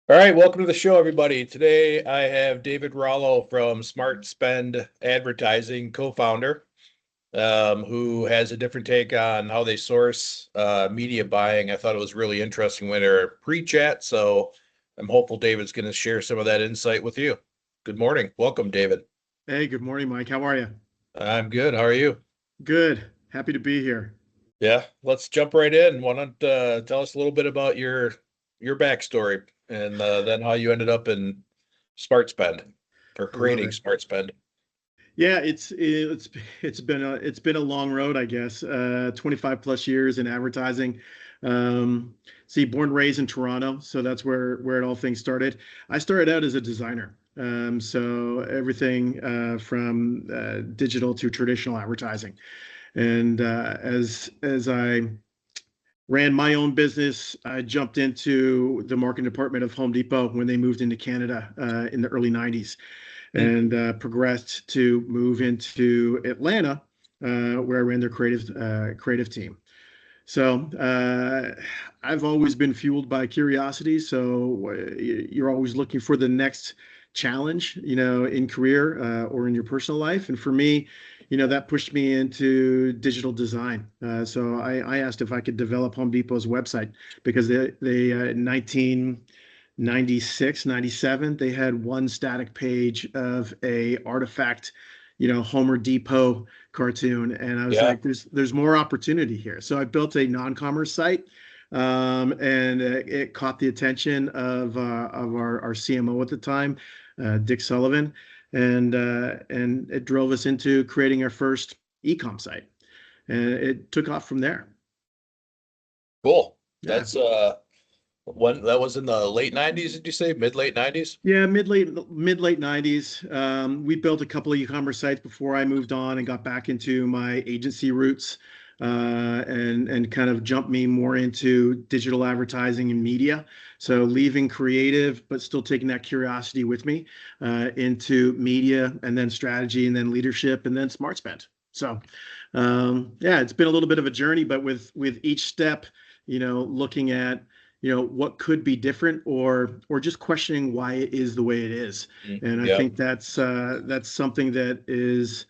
All right, welcome to the show, everybody. Today I have David Rollo from SmartSpend Advertising, co-founder, who has a different take on how they source media buying. I thought it was really interesting when they're pre-chat, so I'm hopeful David's going to share some of that insight with you. Good morning. Welcome, David. Hey, good morning, Mike. How are you? I'm good. How are you? Good. Happy to be here. Yeah, let's jump right in. Why don't tell us a little bit about your backstory and then how you ended up in SmartSpend or I love creating it. SmartSpend. Yeah, it's been a long road, I guess. 25 plus years in advertising. See, born and raised in Toronto, so that's where it all things started. I started out as a designer. So everything from digital to traditional advertising. And as I ran my own business, I jumped into the marketing department of Home Depot when they moved into Canada in the early 90s, Hmm. and progressed to move into Atlanta, where I ran their creative team. So I've always been fueled by curiosity. So you're always looking for the next challenge, in career or in your personal life. And for me, that pushed me into digital design. So I asked if I could develop Home Depot's website because they in 1996, 97, they had one static page of a artifact, Homer Depot cartoon, and I was Yeah. like, there's more opportunity here. So I built a non-commerce site, and it caught the attention of our CMO at the time, Dick Sullivan, and it drove us into creating our first e-com site, and it took off from there. Cool. Yeah. That's when that was in the late 90s, did you say? Mid late 90s? Yeah, mid late 90s. We built a couple of e-commerce sites before I moved on and got back into my agency roots, and kind of jumped me more into digital advertising and media. So leaving creative, but still taking that curiosity with me into media, and then strategy, and then leadership, and then smart spend. So yeah, it's been a little bit of a journey, but with each step, looking at what could be different, or just questioning why it is the way it is. And I Yeah. think that's something that is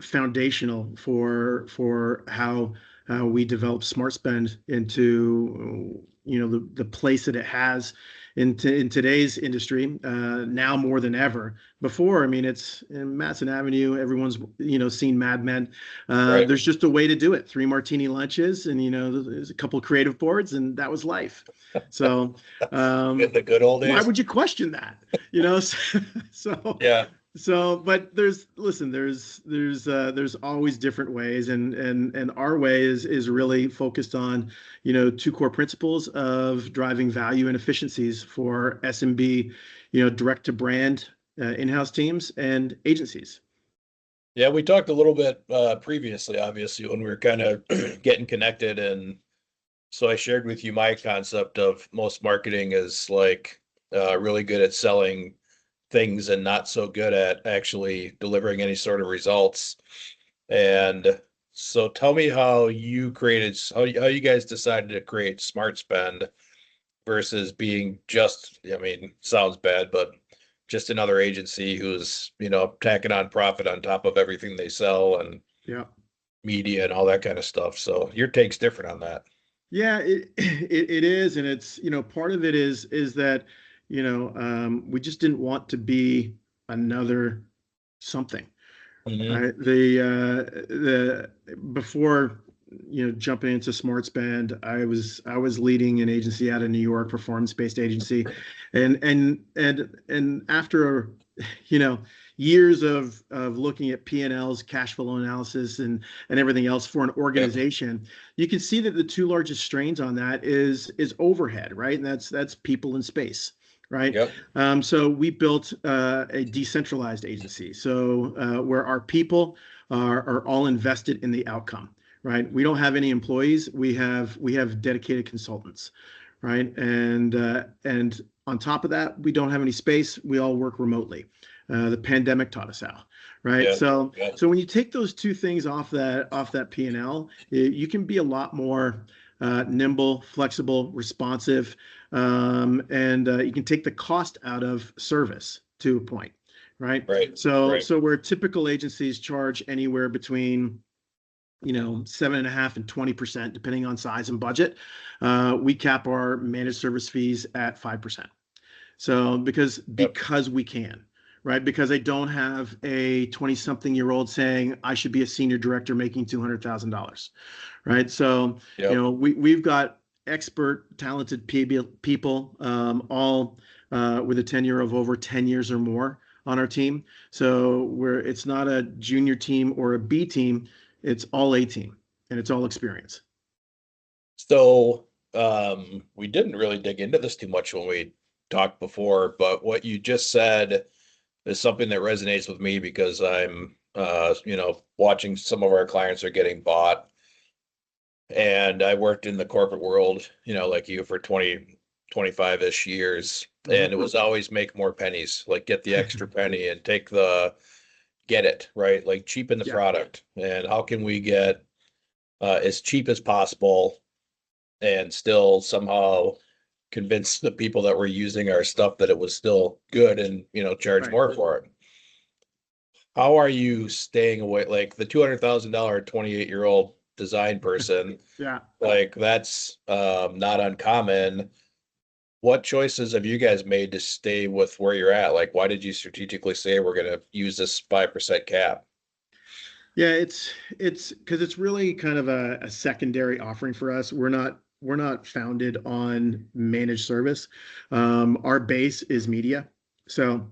foundational for how we develop smart spend into the place that it has in today's industry, now more than ever before. I mean, it's in Madison Avenue, everyone's seen Mad Men. Right. There's just a way to do it: three martini lunches, and there's a couple of creative boards, and that was life. So In the good old why days. would you question that? So Yeah. but there's always different ways, and our way is really focused on two core principles of driving value and efficiencies for SMB, direct to brand, in-house teams and agencies. Yeah, we talked a little bit previously, obviously, when we were kind of getting connected. And so I shared with you my concept of most marketing is like really good at selling things and not so good at actually delivering any sort of results. And so tell me how how you guys decided to create Smart Spend versus being just, I mean, sounds bad, but just another agency who's, tacking on profit on top of everything they sell and Yeah. media and all that kind of stuff. So your take's different on that. Yeah, it is, and it's part of it is that we just didn't want to be another something. Hmm. Right. The before jumping into SmartSpend, I was leading an agency out of New York, performance-based agency, and after you know years of looking at P&Ls, cash flow analysis, and everything else for an Yep. organization, you can see that the two largest strains on that is overhead, right? And that's people and space. Right. Yep. So we built a decentralized agency, so where our people are all invested in the outcome. Right. We don't have any employees. We have dedicated consultants. Right. And on top of that, we don't have any space. We all work remotely. The pandemic taught us how. Right. Yeah. So Yeah. so when you take those two things off that P&L, you can be a lot more nimble, flexible, responsive, and you can take the cost out of service to a point, right? Right. So, Right. so where typical agencies charge anywhere between 7.5% and 20%, depending on size and budget, we cap our managed service fees at 5%. So Yep. because we can, right? Because I don't have a 20-something-year-old saying I should be a senior director making $200,000, right? So Yep. we've got expert, talented people, all with a tenure of over 10 years or more on our team. So it's not a junior team or a B team, it's all A team, and it's all experience. So, we didn't really dig into this too much when we talked before, but what you just said is something that resonates with me because I'm, watching some of our clients are getting bought. And I worked in the corporate world, like you for 20, 25-ish years. And it was always make more pennies, like get the extra penny and get it, right? Like cheapen the Yeah, product. And how can we get as cheap as possible and still somehow convince the people that were using our stuff that it was still good and, charge right. more for it? How are you staying away? Like the $200,000 28-year-old design person, Yeah. like that's not uncommon. What choices have you guys made to stay with where you're at? Like, why did you strategically say we're going to use this 5% cap? Yeah, it's because it's really kind of a secondary offering for us. We're not founded on managed service. Our base is media. So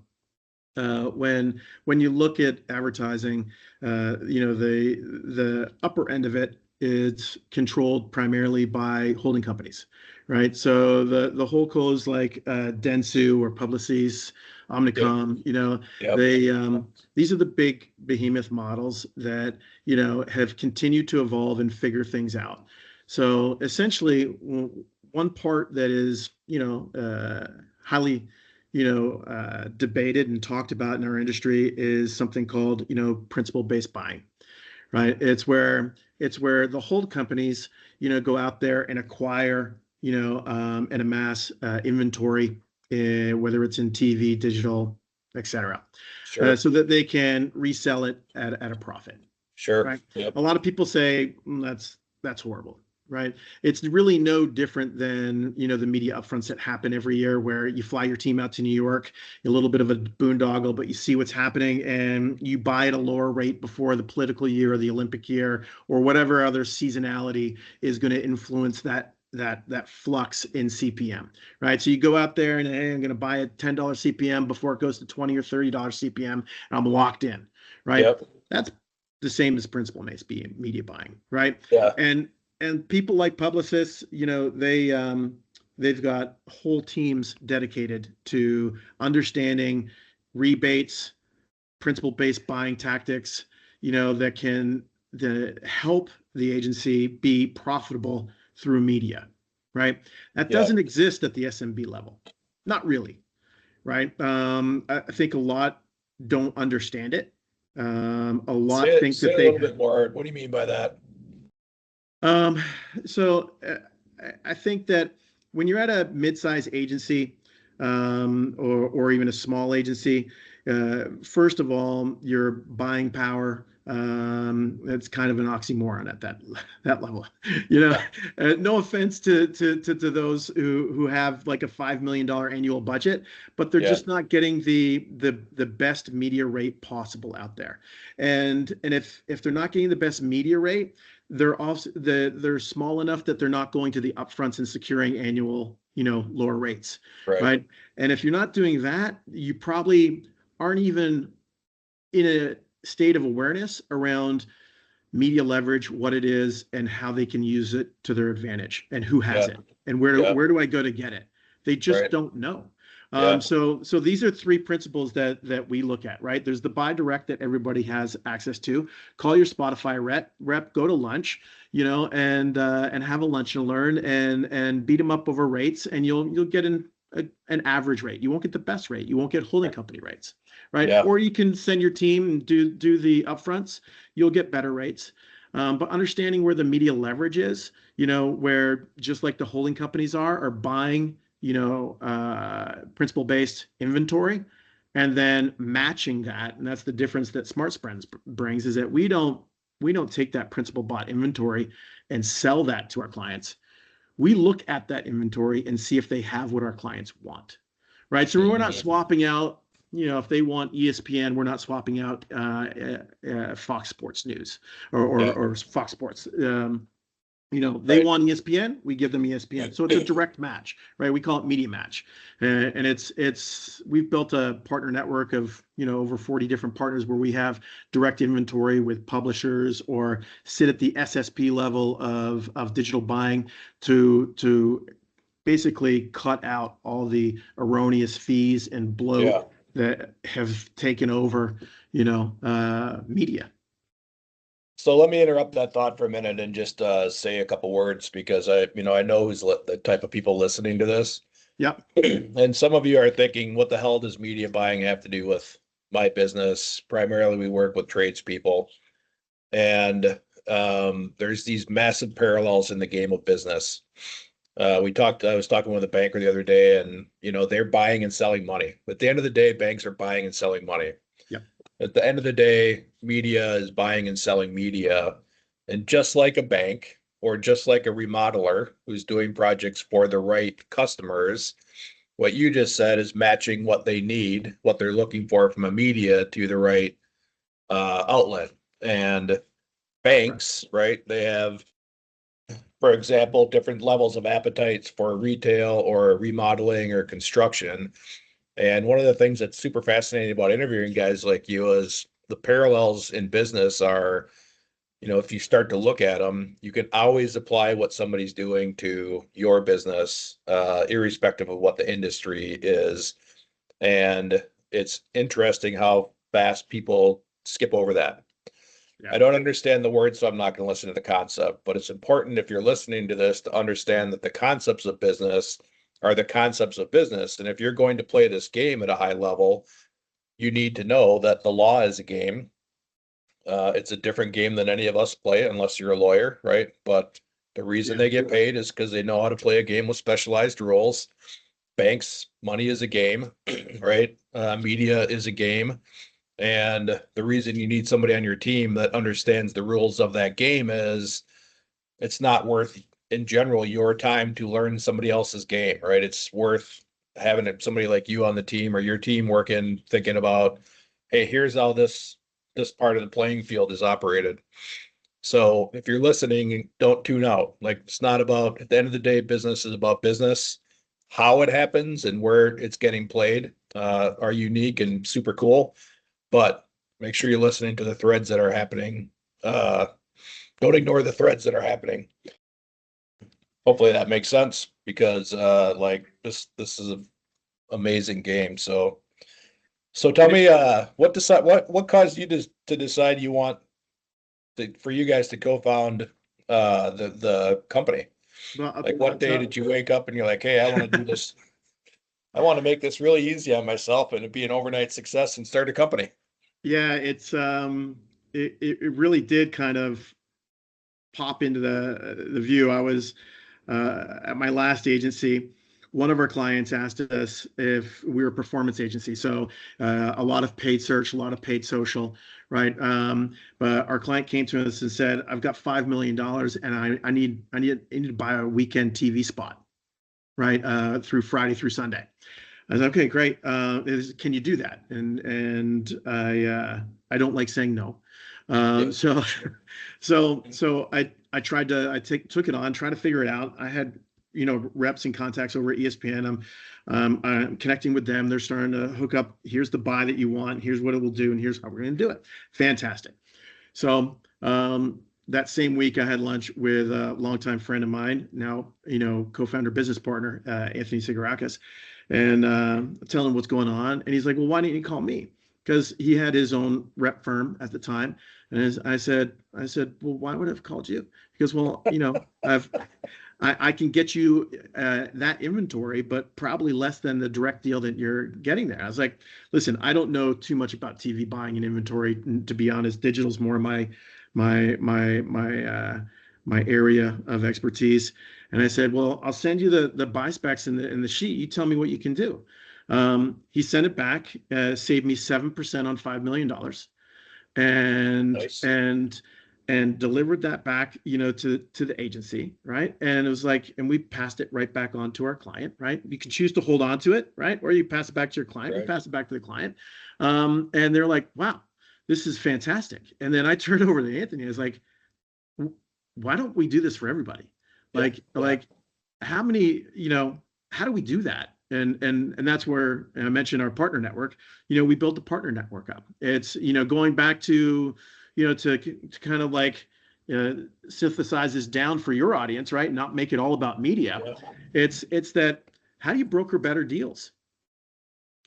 when you look at advertising, the upper end of it is controlled primarily by holding companies, right? So the holdcos like Dentsu or Publicis, Yep. Omnicom, Yep. they these are the big behemoth models that have continued to evolve and figure things out. So essentially, one part that is highly debated and talked about in our industry is something called, principal-based buying, right? It's where the hold companies, go out there and acquire, and amass inventory, whether it's in TV, digital, etc., Sure. so that they can resell it at a profit, Sure. right? Yep. A lot of people say that's horrible, right? It's really no different than the media upfronts that happen every year, where you fly your team out to New York, a little bit of a boondoggle, but you see what's happening and you buy at a lower rate before the political year or the Olympic year or whatever other seasonality is going to influence that flux in CPM, right? So you go out there and, hey, I'm going to buy a $10 CPM before it goes to 20 or $30 CPM, and I'm locked in, right? Yep. That's the same as principal-based media buying, right? Yeah. And people like Publicis, they've got whole teams dedicated to understanding rebates, principal-based buying tactics, that can help the agency be profitable through media, right? That Yeah. doesn't exist at the SMB level, not really, right? I think a lot don't understand it. A Say lot it, think say that it a they little bit more. What do you mean by that? Um, so I think that when you're at a mid-size agency, or even a small agency, first of all, your buying power, it's kind of an oxymoron at that level. Yeah. No offense to those who have like a $5 million annual budget, but they're Yeah. just not getting the best media rate possible out there. And if they're not getting the best media rate, they're small enough that they're not going to the upfronts and securing annual, lower rates, Right. right? And if you're not doing that, you probably aren't even in a state of awareness around media leverage, what it is, and how they can use it to their advantage, and who has Yeah. it, and where do Yeah. where do I go to get it? They just Right. don't know. Yeah. So these are three principles that we look at, right? There's the buy direct that everybody has access to. Call your Spotify rep, go to lunch, and have a lunch and learn, and beat them up over rates, and you'll get in an average rate. You won't get the best rate. You won't get holding company rates, right? Yeah. Or you can send your team and do the upfronts. You'll get better rates. But understanding where the media leverage is, where just like the holding companies are buying, principal-based inventory, and then matching that, and that's the difference that SmartSpend brings, is that we don't take that principal bought inventory and sell that to our clients. We look at that inventory and see if they have what our clients want, right? So we're not swapping out, if they want ESPN, we're not swapping out Fox Sports News or Fox Sports. They want ESPN, we give them ESPN. So it's a direct match, right? We call it media match. And we've built a partner network of, over 40 different partners where we have direct inventory with publishers or sit at the SSP level of digital buying to basically cut out all the erroneous fees and bloat that have taken over, media. So let me interrupt that thought for a minute and just say a couple words, because I know who's the type of people listening to this. Yep. And some of you are thinking, what the hell does media buying have to do with my business? Primarily, we work with tradespeople, and there's these massive parallels in the game of business. I was talking with a banker the other day, and they're buying and selling money. At the end of the day, banks are buying and selling money. At the end of the day, media is buying and selling media. And just like a bank, or just like a remodeler who's doing projects for the right customers, what you just said is matching what they need, what they're looking for from a media, to the right outlet. And banks, right, they have, for example, different levels of appetites for retail or remodeling or construction. And one of the things that's super fascinating about interviewing guys like you is the parallels in business are, if you start to look at them, you can always apply what somebody's doing to your business, irrespective of what the industry is. And it's interesting how fast people skip over that. I don't understand the word, so I'm not going to listen to the concept, but it's important, if you're listening to this, to understand that the concepts of business are the concepts of business. And if you're going to play this game at a high level, you need to know that the law is a game. It's a different game than any of us play, unless you're a lawyer, right? But the reason they get paid is because they know how to play a game with specialized rules. Banks, money is a game, right? Media is a game. And the reason you need somebody on your team that understands the rules of that game is it's not worth, in general, your time to learn somebody else's game, right? It's worth having somebody like you on the team, or your team working, thinking about, hey, here's how this part of the playing field is operated. So if you're listening, don't tune out. Like, it's not about, at the end of the day, business is about business. How it happens and where it's getting played are unique and super cool, but make sure you're listening to the threads that are happening. Don't ignore the threads that are happening. Hopefully that makes sense, because like this is an amazing game. So tell me, what caused you to decide you want for you guys to co-found the company? Well, Like, what day did you wake up and you're like, hey, I want to do this. I want to make this really easy on myself and it'd be an overnight success and start a company. Yeah, it really did kind of pop into the view. I was at my last agency. One of our clients asked us if we were a performance agency. So a lot of paid search, a lot of paid social, right? But our client came to us and said, "I've got $5 million and I need to buy a weekend TV spot, right? Through Friday through Sunday." I was like, "Okay, great. Can you do that?" And I don't like saying no. So I tried to took it on, tried to figure it out. I had reps and contacts over at ESPN. I'm connecting with them. They're starting to hook up. Here's the buy that you want. Here's what it will do, and here's how we're going to do it. Fantastic. So that same week, I had lunch with a longtime friend of mine, now co-founder, business partner, Anthony Sigarakis, and tell him what's going on. And he's like, "Well, why didn't you call me?" Because he had his own rep firm at the time. And I said, "Well, why would I have called you?" He goes, "Well, I can get you that inventory, but probably less than the direct deal that you're getting there. I was like, listen, I don't know too much about TV buying and inventory. To be honest, digital's more my area of expertise. And I said, well, I'll send you the buy specs in the sheet. You tell me what you can do. He sent it back, saved me 7% on $5 million, and Nice. and delivered that back, to the agency, right? And it was like, and we passed it right back on to our client, right? You can choose to hold on to it, right? Or you pass it back to your client. We Right. pass it back to the client, and they're like, wow, this is fantastic. And then I turned over to Anthony. I was like, why don't we do this for everybody? Yeah. Like how many, how do we do that? And that's where, and I mentioned our partner network. We built the partner network up. It's, going back to, to kind of like synthesize this down for your audience, right? Not make it all about media. Yeah. It's that, how do you broker better deals?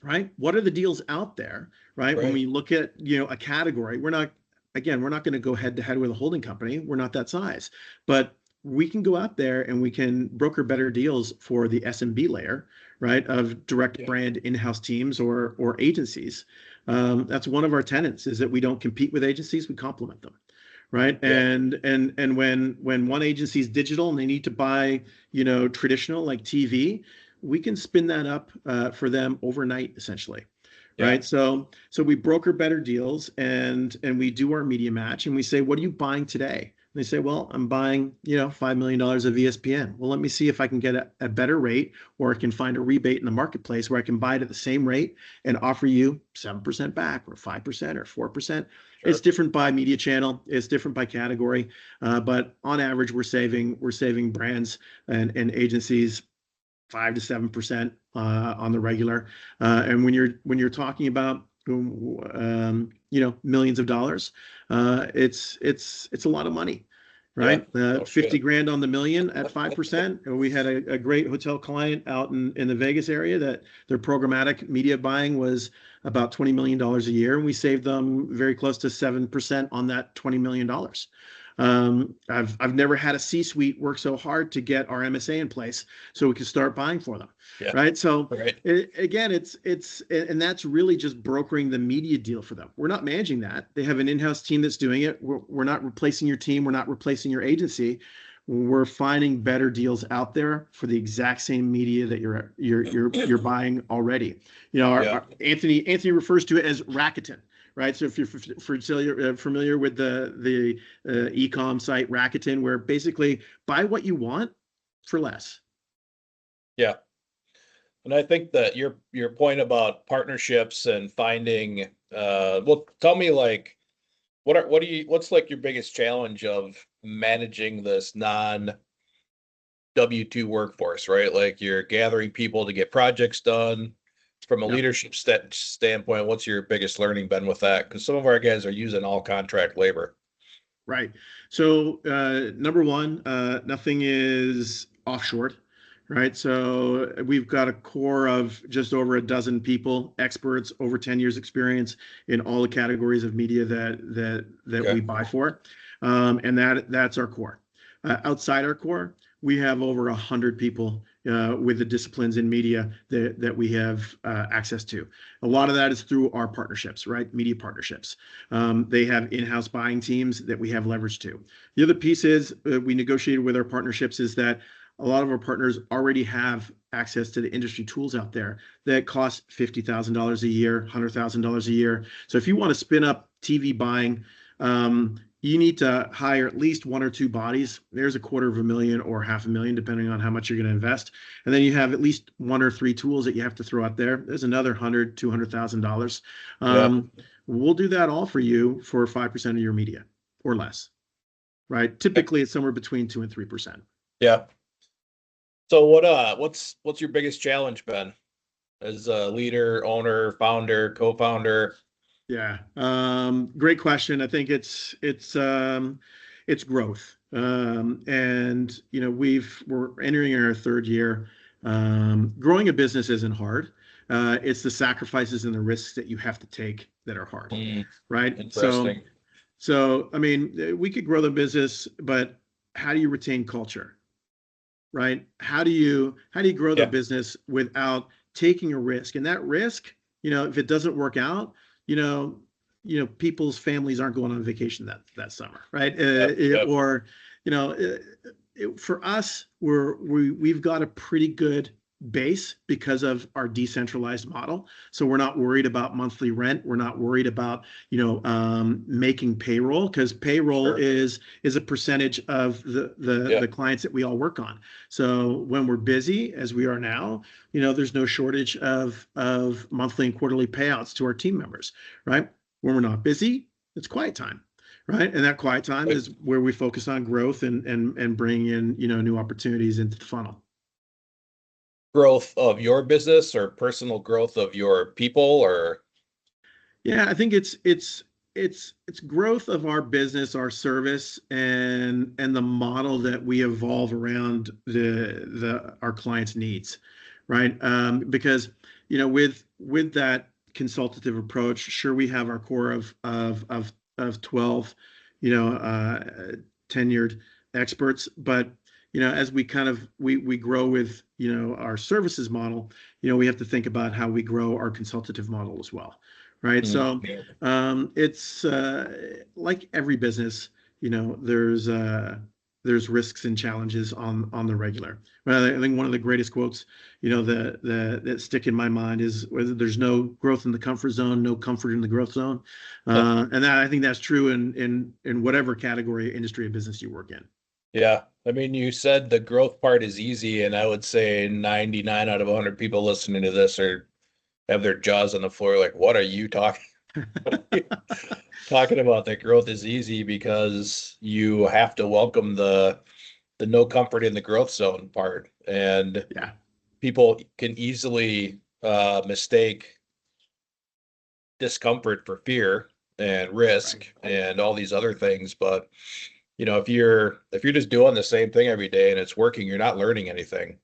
Right? What are the deals out there, right? When Right. we look at, a category, we're not going to go head to head with a holding company. We're not that size, but we can go out there and we can broker better deals for the SMB layer, right? Of direct Yeah. brand in-house teams or agencies. That's one of our tenets, is that we don't compete with agencies, we complement them. Right. Yeah. And when one agency is digital and they need to buy, traditional like TV, we can spin that up for them overnight, essentially. Yeah. Right. So we broker better deals, and we do our media match, and we say, what are you buying today? And they say, well, I'm buying, $5 million of ESPN. Well, let me see if I can get a better rate, or I can find a rebate in the marketplace where I can buy it at the same rate and offer you 7% back, or 5% or 4%. Sure. It's different by media channel. It's different by category. But on average, we're saving brands and agencies 5 to 7% on the regular. And when you're talking about millions of dollars, it's a lot of money, right? Yeah. Oh, 50 shit. grand on the million at 5%. We had a great hotel client out in the Vegas area that their programmatic media buying was about $20 million a year, and we saved them very close to 7% on that $20 million. I've never had a C-suite work so hard to get our MSA in place so we can start buying for them. Yeah. Right. So Right. again, and that's really just brokering the media deal for them. We're not managing that. They have an in-house team that's doing it. We're not replacing your team. We're not replacing your agency. We're finding better deals out there for the exact same media that you're buying already. Yeah. Our Anthony refers to it as Rakuten. Right. So if you're familiar with the e-com site Rakuten, where basically buy what you want for less. Yeah. And I think that your point about partnerships and finding, well, tell me, like, what's like your biggest challenge of managing this non W-2 workforce, right? Like, you're gathering people to get projects done. From a Yep. leadership standpoint, what's your biggest learning been with that? Because some of our guys are using all contract labor. Right. So number one, nothing is offshored. Right. So we've got a core of just over a dozen people, experts, over 10 years experience in all the categories of media that Okay. we buy for. And that's our core. Outside our core, we have over 100 people with the disciplines in media that we have access to. A lot of that is through our partnerships, right? Media partnerships. They have in-house buying teams that we have leverage to. The other piece is we negotiated with our partnerships is that a lot of our partners already have access to the industry tools out there that cost $50,000 a year, $100,000 a year. So if you want to spin up TV buying, you need to hire at least one or two bodies. There's $250,000 or $500,000, depending on how much you're going to invest. And then you have at least one or three tools that you have to throw out there. There's another $100,000, $200,000. Yeah. We'll do that all for you for 5% of your media or less, right? Typically, it's somewhere between 2 and 3%. Yeah. So what's your biggest challenge been as a leader, owner, founder, co-founder? Yeah, great question. I think it's growth, and we're entering our third year. Growing a business isn't hard. It's the sacrifices and the risks that you have to take that are hard, right? Interesting. So I mean, we could grow the business, but how do you retain culture? right? How do you grow the Yeah. business without taking a risk? And that risk, if it doesn't work out, you know, people's families aren't going on vacation that summer, right? Yep. Yep. Or, you know, for us, we've got a pretty good base because of our decentralized model. So we're not worried about monthly rent. We're not worried about making payroll, because payroll Sure. is a percentage of the Yep. clients that we all work on. So when we're busy, as we are now, there's no shortage of monthly and quarterly payouts to our team members, right? When we're not busy, it's quiet time, right? And that quiet time Like is where we focus on growth and bring in new opportunities into the funnel. growth of your business or personal growth of your people or Yeah, I think it's growth of our business, our service, and the model that we evolve around the our clients' needs, right? Because with that consultative approach, sure, we have our core of 12, tenured experts, but as we kind of we grow with our services model, we have to think about how we grow our consultative model as well, right? Mm, So yeah. it's like every business, there's risks and challenges on the regular. But I think one of the greatest quotes, that stick in my mind is whether there's no growth in the comfort zone, no comfort in the growth zone, and I think that's true in whatever category, industry, or business you work in. Yeah. I mean, you said the growth part is easy, and I would say 99 out of 100 people listening to this are have their jaws on the floor like, what are you talking talking about? That growth is easy because you have to welcome the no comfort in the growth zone part. And Yeah, people can easily mistake discomfort for fear and right. risk and all these other things. But if you're just doing the same thing every day and it's working, you're not learning anything.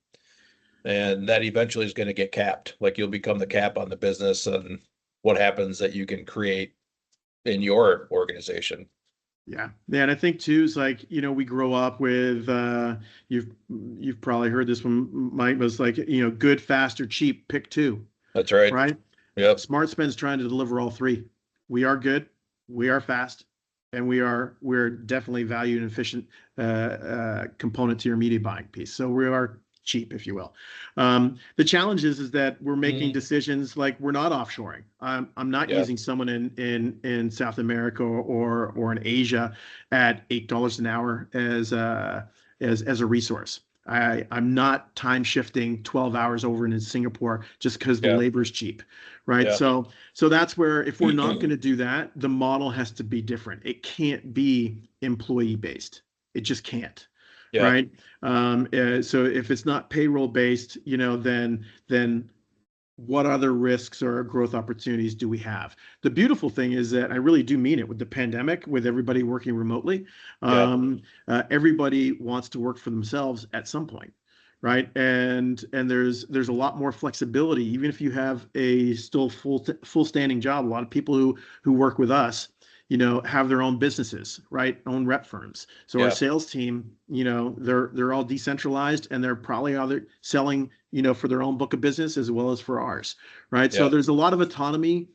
And that eventually is going to get capped. Like you'll become the cap on the business and what happens that you can create in your organization. Yeah. Yeah. And I think too is like, we grow up with you've probably heard this one, Mike, was like, good, fast, or cheap, pick two, That's right. right? Yep. SmartSpend's trying to deliver all three. We are good, we are fast, and we're definitely value and efficient component to your media buying piece. So we are cheap, if you will. The challenge is that we're making Mm, decisions like we're not offshoring. I'm not yeah. using someone in South America or in Asia at $8 an hour as a resource. I'm not time shifting 12 hours over in Singapore just because the Yeah. labor is cheap, right? Yeah. So that's where, if we're not going to do that, the model has to be different. It can't be employee based. It just can't, Yeah. right? So if it's not payroll based, then what other risks or growth opportunities do we have? The beautiful thing is that I really do mean it with the pandemic, with everybody working remotely. Yeah. Everybody wants to work for themselves at some point, right? And there's a lot more flexibility, even if you have a still full standing job. A lot of people who work with us, have their own businesses, right? Own rep firms. So our Yeah. sales team, they're all decentralized, and they're probably either selling, for their own book of business as well as for ours, right? So Yeah. there's a lot of autonomy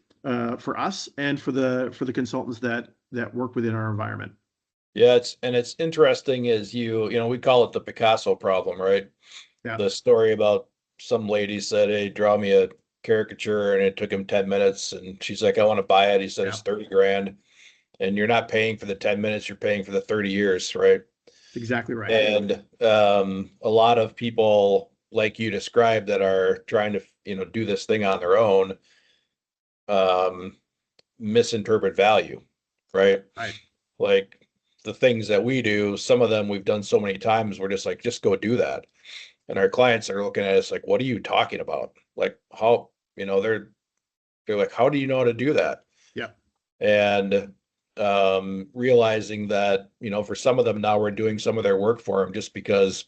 for us and for the consultants that work within our environment. Yeah. It's interesting is we call it the Picasso problem, right? Yeah, The story about some lady said, hey, draw me a caricature, and it took him 10 minutes. And she's like, I want to buy it. He said yeah, it's 30 grand. And you're not paying for the 10 minutes, you're paying for the 30 years, right? exactly right. And a lot of people like you described that are trying to, do this thing on their own, um, misinterpret value, right? Right. Like the things that we do, some of them we've done so many times, we're just like, just go do that. And our clients are looking at us like, what are you talking about? Like how, they're like, how do you know how to do that? Yeah, And realizing that, for some of them now we're doing some of their work for them just because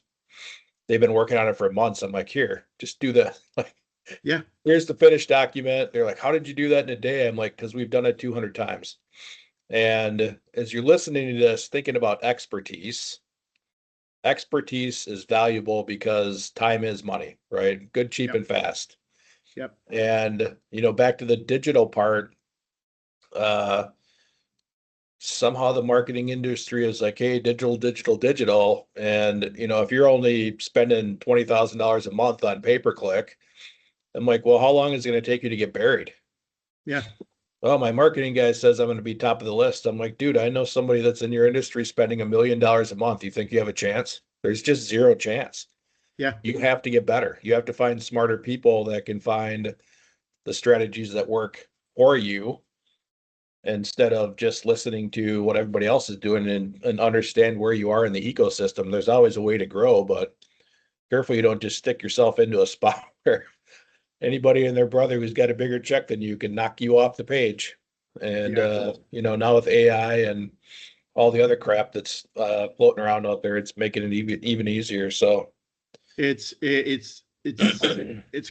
they've been working on it for months. I'm like, here, just do that. Like, yeah, here's the finished document. They're like, how did you do that in a day? I'm like, because we've done it 200 times. And as you're listening to this, thinking about expertise, expertise is valuable because time is money, right? Good, cheap, Yep. and fast. Yep. And, back to the digital part, uh, somehow the marketing industry is like, hey, digital, digital, digital. And, if you're only spending $20,000 a month on pay-per-click, I'm like, well, how long is it going to take you to get buried? Yeah. Well, my marketing guy says I'm going to be top of the list. I'm like, dude, I know somebody that's in your industry spending $1 million a month. You think you have a chance? There's just zero chance. Yeah. You have to get better. You have to find smarter people that can find the strategies that work for you instead of just listening to what everybody else is doing and understand where you are in the ecosystem. There's always a way to grow, but careful you don't just stick yourself into a spot where anybody and their brother who's got a bigger check than you can knock you off the page. And Yeah. now with AI and all the other crap that's floating around out there, it's making it even easier. So it's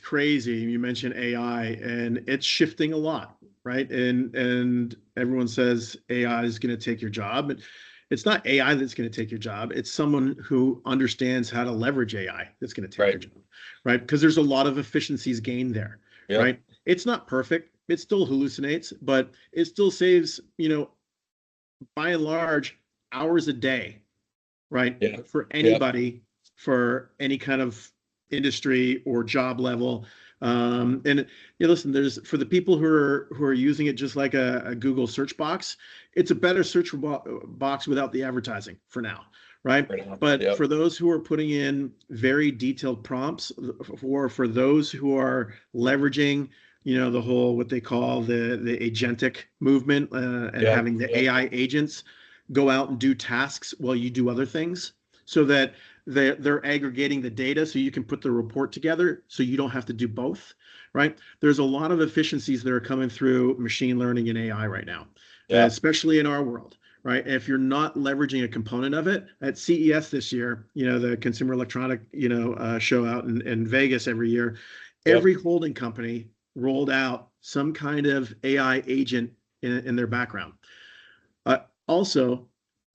crazy. You mentioned AI, and it's shifting a lot, right? And everyone says AI is going to take your job, and it's not AI that's going to take your job. It's someone who understands how to leverage AI that's going to take your right. job, right? Because there's a lot of efficiencies gained there, Yep. right? It's not perfect. It still hallucinates, but it still saves, by and large, hours a day, right? Yeah. For Yep. anybody, for any kind of industry or job level. And listen, there's for the people who are using it just like a Google search box, it's a better search box without the advertising for now, right? Right on. But Yep. for those who are putting in very detailed prompts, for those who are leveraging, the whole what they call the agentic movement, and Yep. having the Yep. AI agents go out and do tasks while you do other things, so that they're aggregating the data so you can put the report together so you don't have to do both, right? There's a lot of efficiencies that are coming through machine learning and AI right now, Yep. especially in our world, right? And if you're not leveraging a component of it, at CES this year, the Consumer Electronic, show out in Vegas every year, Yep. every holding company rolled out some kind of AI agent in their background. Also,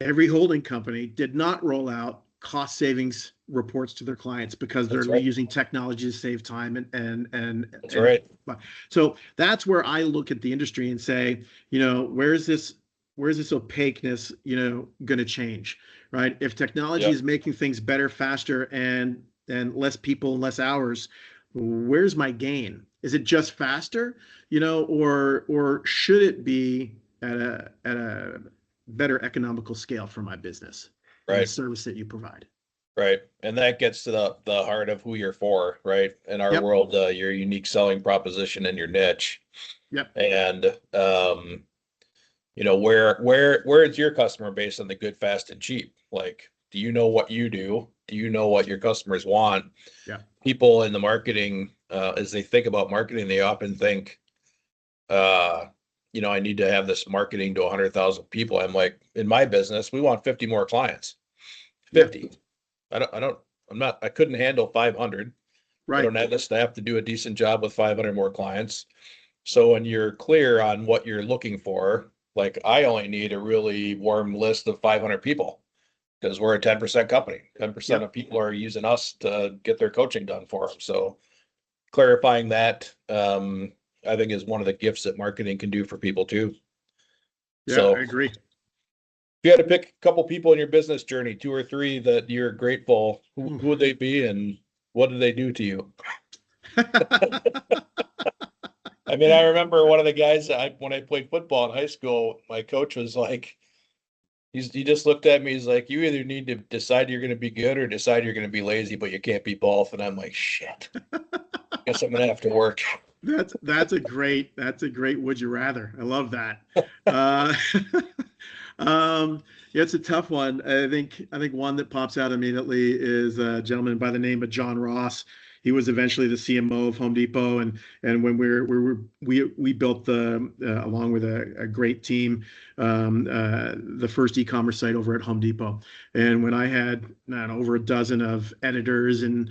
every holding company did not roll out cost savings reports to their clients because That's they're right. using technology to save time That's and right. so that's where I look at the industry and say, where's this opaqueness, going to change, right? If technology Yep. is making things better, faster, and less people and less hours, where's my gain? Is it just faster, or should it be at a better economical scale for my business and the Right. service that you provide? Right. And that gets to the heart of who you're for, right? In our Yep. world, your unique selling proposition and your niche. Yep. And where is your customer base on the good, fast, and cheap? Like, do you know what you do? Do you know what your customers want? Yeah. People in the marketing, as they think about marketing, they often think, I need to have this marketing to 100,000 people. I'm like, in my business, we want 50 more clients. Yeah. 50. I couldn't handle 500. I Right. don't have the staff to do a decent job with 500 more clients. So when you're clear on what you're looking for, like I only need a really warm list of 500 people because we're a 10% company. 10% Yep. of people are using us to get their coaching done for them. So clarifying that, I think is one of the gifts that marketing can do for people too. Yeah, So I agree. if you had to pick a couple people in your business journey, two or three that you're grateful, who would they be and what did they do to you? I mean, I remember one of the guys when I played football in high school, my coach was like, he just looked at me. He's like, you either need to decide you're going to be good or decide you're going to be lazy, but you can't be both. And I'm like, shit, guess I'm going to have to work. That's a great would you rather. I love that. Uh, yeah, it's a tough one. I think one that pops out immediately is a gentleman by the name of John Ross. He was eventually the CMO of Home Depot, and when we built along with a great team, the first e-commerce site over at Home Depot. And when I had over a dozen of editors and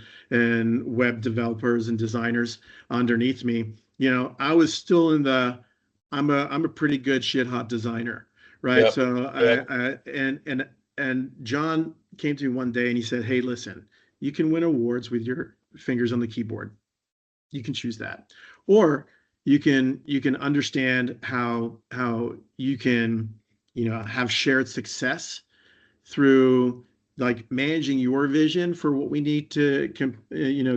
web developers and designers underneath me, I was still I'm a pretty good shit hot designer, right? Yep. So Yep. and John came to me one day and he said, "Hey, listen, you can win awards with your fingers on the keyboard. You can choose that, or you can understand how you can, have shared success through like managing your vision for what we need to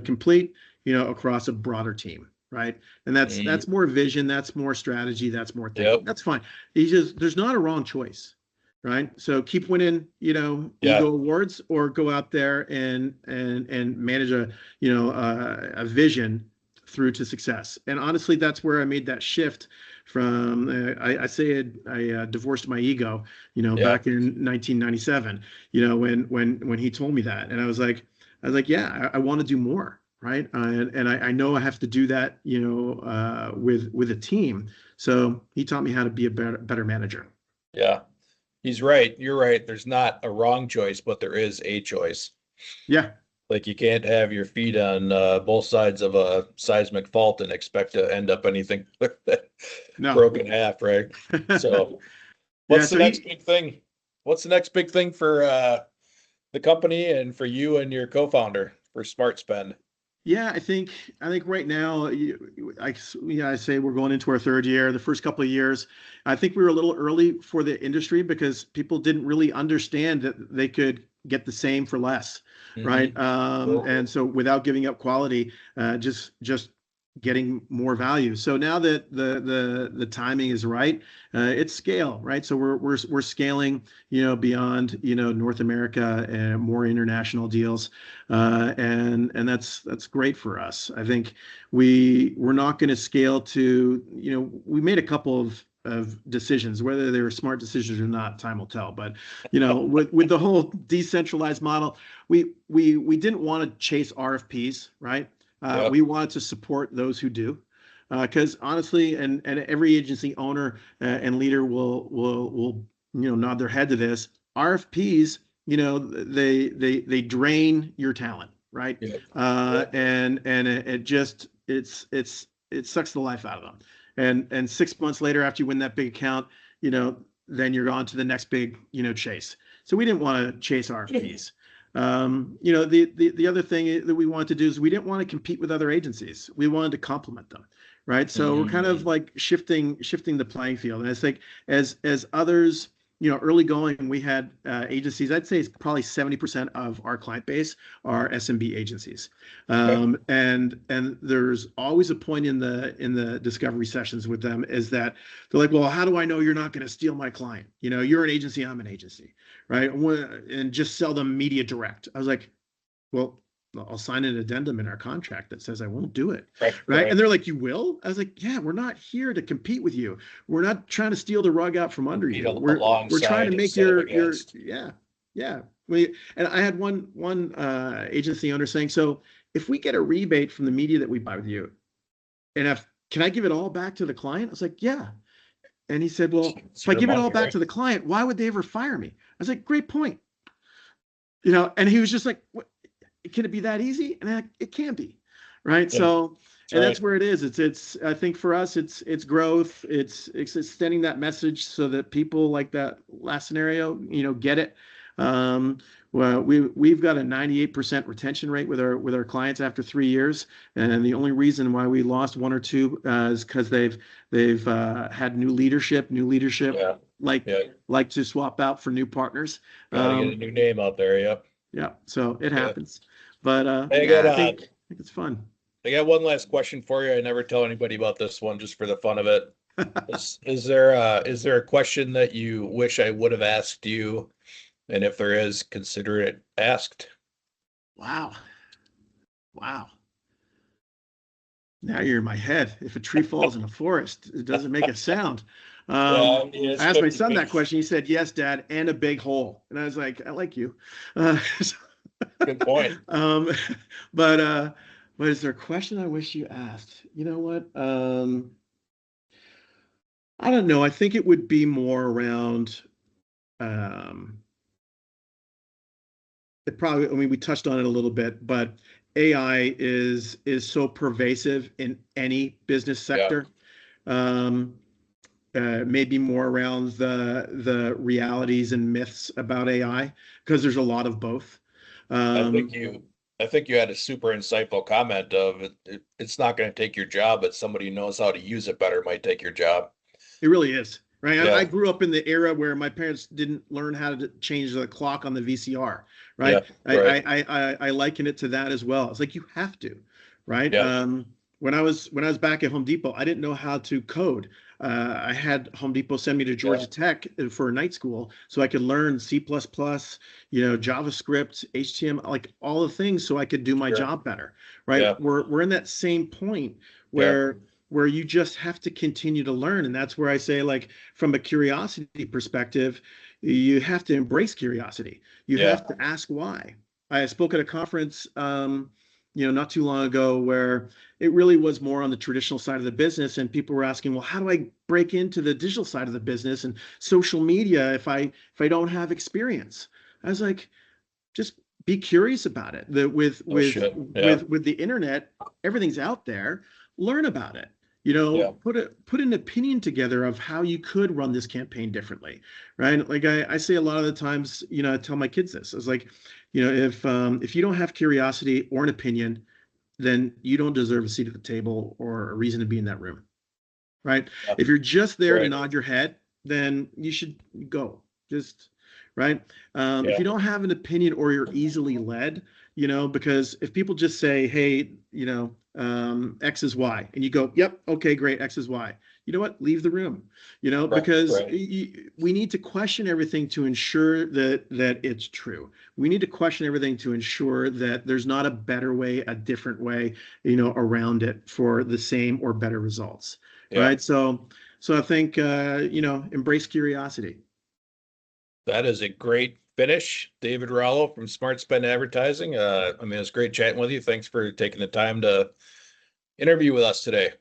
complete, across a broader team, right? And that's more vision, that's more strategy, that's more thinking. Yep. That's fine. There's not a wrong choice, right? So keep winning, Yeah. ego awards, or go out there and manage a vision through to success. And honestly, that's where I made that shift from, I say I divorced my ego, back in 1997, when he told me that. And I was like, yeah, I want to do more. Right. And I know I have to do that, with a team. So he taught me how to be a better manager. Yeah. He's right. You're right. There's not a wrong choice, but there is a choice. Yeah. Like you can't have your feet on both sides of a seismic fault and expect to end up anything No. broken in half, right? So what's the next big thing? What's the next big thing for the company and for you and your co-founder for SmartSpend? Yeah, I think right now, I say we're going into our third year. The first couple of years, I think we were a little early for the industry because people didn't really understand that they could get the same for less, right? And so without giving up quality, just getting more value. So now that the timing is right, it's scale, right? So we're scaling, beyond, North America and more international deals, and that's great for us. I think we're not going to scale to, we made a couple of decisions, whether they were smart decisions or not, time will tell. But with the whole decentralized model, we didn't want to chase RFPs, right? We wanted to support those who do, because honestly, and every agency owner and leader will nod their head to this. RFPs, they drain your talent, right? And it sucks the life out of them. And 6 months later, after you win that big account, then you're on to the next big chase. So we didn't want to chase RFPs. The other thing that we wanted to do is we didn't want to compete with other agencies. We wanted to complement them, right? So we're kind of like shifting the playing field. And I think as others, early going, we had agencies. I'd say it's probably 70% of our client base are SMB agencies, and there's always a point in the discovery sessions with them is that they're like, well, how do I know you're not going to steal my client? You're an agency, I'm an agency, right? And just sell them media direct. I was like, well, I'll sign an addendum in our contract that says I won't do it. Right. And they're like, you will? I was like, yeah, we're not here to compete with you. We're not trying to steal the rug out from under you. We're trying to make your yeah. And I had one agency owner saying, so if we get a rebate from the media that we buy with you, and can I give it all back to the client? I was like, yeah. And he said, well, if I give it all back to the client, why would they ever fire me? I was like, great point. And he was just like, what? Can it be that easy? And it can be, right? Yeah. So, and that's where it is. It's. I think for us, it's growth. It's extending that message so that people like that last scenario, get it. Well, we've got a 98% retention rate with our clients after 3 years, and the only reason why we lost one or two is because they've had new leadership. Like to swap out for new partners. Gotta get a new name out there. Yep. Yeah. So it happens. But I think it's fun. I got one last question for you. I never tell anybody about this one just for the fun of it. Is there a question that you wish I would have asked you? And if there is, consider it asked. Wow. Now you're in my head. If a tree falls in a forest, it doesn't make a sound. I asked my son that question. He said, yes, Dad, and a big hole. And I was like, I like you. Good point. But is there a question I wish you asked? You know what? I don't know. I think it would be more around, we touched on it a little bit, but AI is so pervasive in any business sector. maybe more around the realities and myths about AI, because there's a lot of both. I think Um, you, I think you had a super insightful comment of it's not going to take your job, but somebody who knows how to use it better might take your job. It really is, right? I Yeah, grew up in the era where my parents didn't learn how to change the clock on the VCR, yeah, right? right. I liken it to that as well. It's like you have to, right? Yeah, When I was back at Home Depot, I didn't know how to code. I had Home Depot send me to yeah, Georgia Tech for a night school so I could learn C++, JavaScript, HTML, like all the things so I could do my sure. job better, right? Yeah, We're in that same point yeah, where you just have to continue to learn. And that's where I say, like, from a curiosity perspective, you have to embrace curiosity. You yeah, have to ask why. I spoke at a conference, not too long ago, where it really was more on the traditional side of the business, and people were asking, well, how do I break into the digital side of the business and social media if I don't have experience? I was like, just be curious about it. That with no with shit. Yeah, with the internet, everything's out there. Learn about it. yeah, Put an opinion together of how you could run this campaign differently, right? Like I say a lot of the times, I tell my kids this. It's like, if you don't have curiosity or an opinion, then you don't deserve a seat at the table or a reason to be in that room, right? yeah, If you're just there to right. nod your head, then you should go. Just right. If Yeah, you don't have an opinion or you're easily led, because if people just say, "Hey, X is Y," and you go, "Yep, okay, great, X is Y," you know what? Leave the room. right, Because right. we need to question everything to ensure that it's true. We need to question everything to ensure that there's not a better way, a different way, around it for the same or better results, Yeah, right? So I think embrace curiosity. that is a great finish. David Rollo from SmartSpend Advertising. I mean, it's great chatting with you. Thanks for taking the time to interview with us today.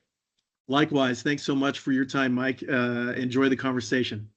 Likewise, thanks so much for your time, Mike. Enjoy the conversation.